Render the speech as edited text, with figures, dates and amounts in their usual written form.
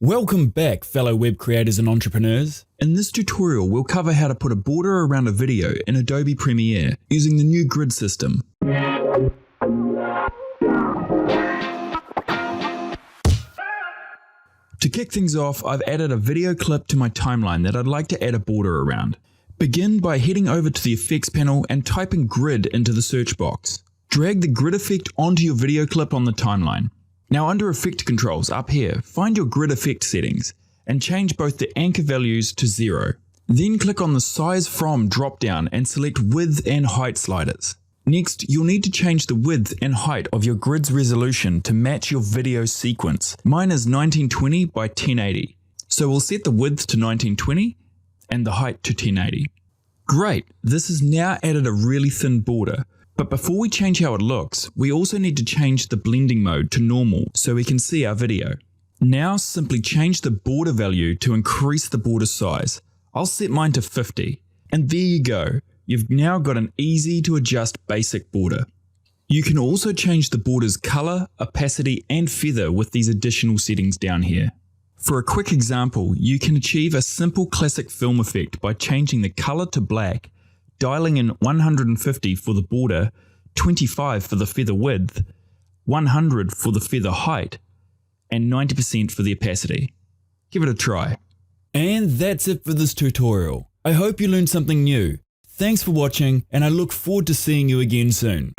Welcome back, fellow web creators and entrepreneurs. In this tutorial, we'll cover how to put a border around a video in Adobe Premiere using the new grid system. To kick things off, I've added a video clip to my timeline that I'd like to add a border around. Begin by heading over to the effects panel and typing grid into the search box. Drag the grid effect onto your video clip on the timeline. Now under effect controls up here, find your grid effect settings and change both the anchor values to 0. Then click on the size from drop down and select width and height sliders. Next, you'll need to change the width and height of your grid's resolution to match your video sequence. Mine is 1920 by 1080, so we'll set the width to 1920 and the height to 1080. Great, this has now added a really thin border. But before we change how it looks, we also need to change the blending mode to normal so we can see our video. Now simply change the border value to increase the border size. I'll set mine to 50. And there you go. You've now got an easy to adjust basic border. You can also change the border's color, opacity, and feather with these additional settings down here. For a quick example, you can achieve a simple classic film effect by changing the color to black, dialing in 150 for the border, 25 for the feather width, 100 for the feather height, and 90% for the opacity. Give it a try. And that's it for this tutorial. I hope you learned something new. Thanks for watching, and I look forward to seeing you again soon.